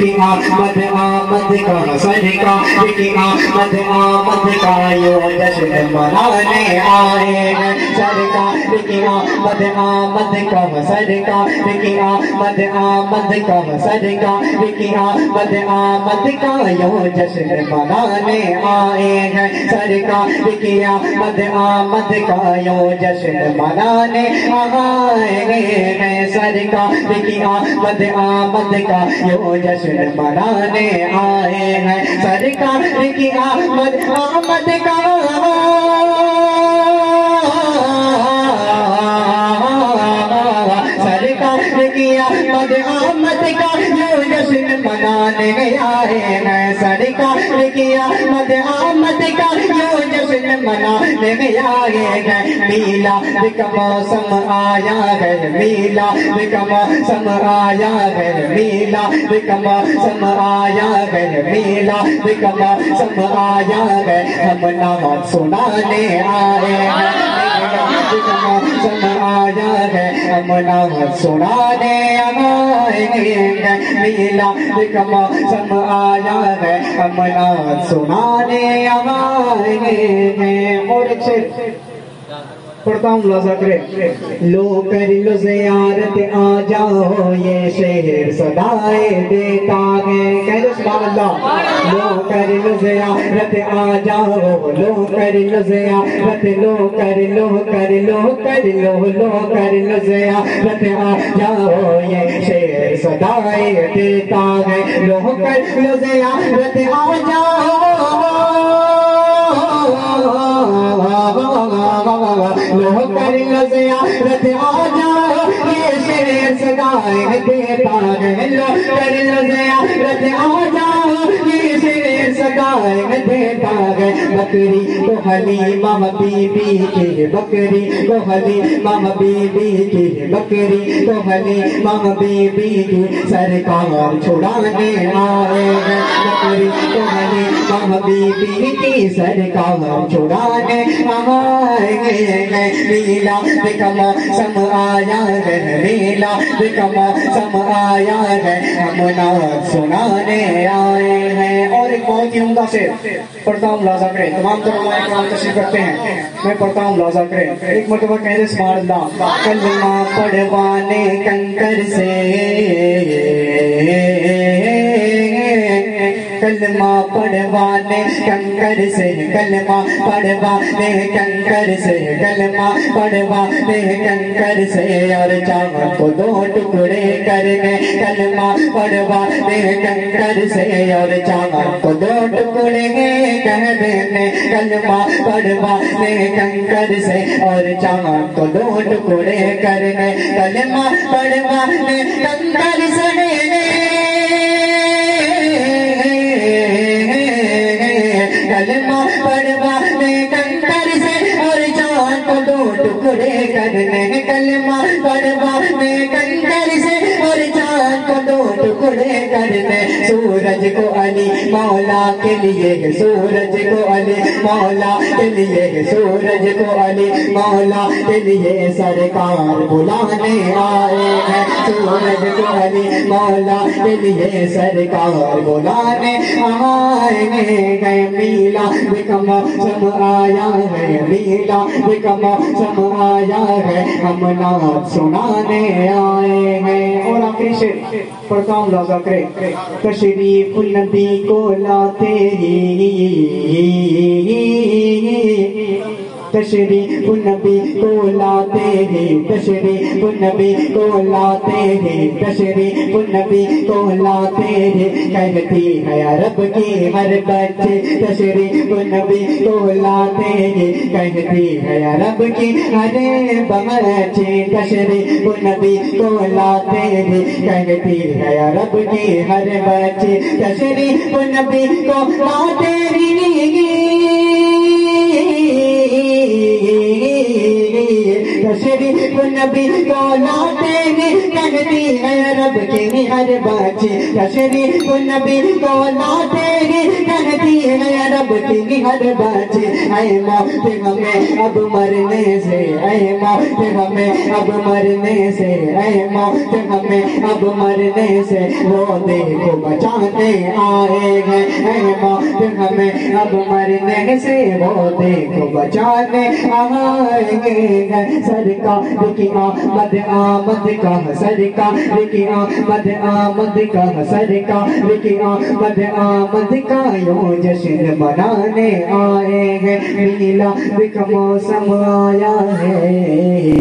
لیکن آمد آمد کا سرکار کی آمد آمد کا یوں جشن منانے آئے ہیں سرکار کی آمد آمد کا سرکار کی آمد آمد کا سرکار کی آمد آمد کا یوں جشن منانے آئے ہیں سرکار کی آمد آمد کا یوں جشن منانے آئے ہیں سرکار کی آمد آمد کا یوں جشن منانے آئے ہیں سرکار کی آمد آمد کا سرکار کی آمد آمد کا یوں جشن منانے آئے ہیں سرکار کی آمد آمد کا یوں جشن منانے آئے ہیں میلاد کا موسم آیا ہے میلاد کا موسم آیا ہے میلاد کا موسم آیا ہے میلاد کا موسم آیا ہے ہم نام سنانے آئے ہیں میلاد کا موسم آیا ہے ہم نام سنانے آئے ہیں میلاد کا موسم آیا ہے ہم نام سنانے آئے ہیں اور ایک سے پڑھتا ہوں ملاحظہ کریں لو کر لو زیارت آ جاؤ یہ شہر صدائے دیتا ہے کہہ لو سبحان اللہ لو کر لو زیارت آ جاؤ لو کر لو زیارت لو کر لو کر لو کر لو لو کر لو زیارت آ جاؤ یہ شہر صدائے دیتا ہے لو کر لو زیارت آ جاؤ لو کر لو زیارت آ جاؤ یہ شہر صدائے دیتا ہے لو کر لو زیارت آ جاؤ یہ شہر صدائے دیتا ہے بکری کو حلیمہ بی بی کی بکری کو حلیمہ بی بی کی بکری کو حلیمہ بی بی کی سرکار چھڑانے آئے ہیں بکری کو حلیمہ بی بی کی سرکار چھڑانے آئے ہیں میلاد کا موسم آیا ہے میلاد کا موسم آیا ہے ہم نام سنانے آئے ہیں اور ایک بہت ہی عمدہ سے پڑھتا ہوں ملاحظہ کریں تمام علماء کرام تشریف رکھتے ہیں میں پڑھتا ہوں ملاحظہ کریں ایک مرتبہ کہہ دے سبحان اللہ کلمہ پڑھوانے کنکر سے کلمہ پڑھوانے کنکر سے کلمہ پڑھوانے کنکر سے کلمہ پڑھوانے کنکر سے اور چاول کو دو ٹکڑے کرنے کلمہ پڑھوانے کنکر سے اور چاول کو دو ٹکڑے کر دینے کلمہ پڑھوانے کنکر سے اور چاول کو دو ٹکڑے کرنے کلمہ پڑھوانے کنکر سے کلمہ پڑھوانے کنکر سے اور جان کو دو ٹکڑے کرنے کلمہ پڑھوانے کنکر سے اور جان کو دو ٹکڑے کرنے سورج کو علی مولا کے لیے سورج کو علی مولا کے لیے سورج کو علی مولا کے لیے سرکار بلانے آئے ہیں سورج کو علی مولا کے لیے سرکار بلانے آئے ہیں میلاد کا موسم آیا ہے میلاد کا موسم آیا ہے ہم نام سنانے آئے ہیں اور آخری سے پڑھتا ہوں ملاحظہ کریں تشریف نبی کو لاتے ہی تشریف نبی کو لاتے ہی تشریف نبی کو لاتے ہی تشریف نبی کو لاتے ہی کہتی ہے عرب کی ہر بچے تشریف نبی کو لاتے ہی کہتی ہے عرب کی ہر بچے تشریف نبی کو لاتے ہی کہتی ہے عرب کی ہر بچے تشریف نبی کو لاتے ہی تشریف نبی کو لاتے ہی کہتی ہے رب کی ہر بچی تشریف نبی کو لاتے ہی کہتی ہے رب کی ہر بچی اے موت ہمیں اب مرنے سے اے موت ہمیں اب مرنے سے اے موت ہمیں اب مرنے سے وہ دیکھو بچانے آئے گے اے موت ہمیں اب مرنے سے وہ دیکھو بچانے آئے گے سرکار کی آمد آمد کا سرکار کی آمد آمد کا سرکار کی آمد آمد کا یوں جشن منانے آئے ہیں میلاد کا موسم آیا ہے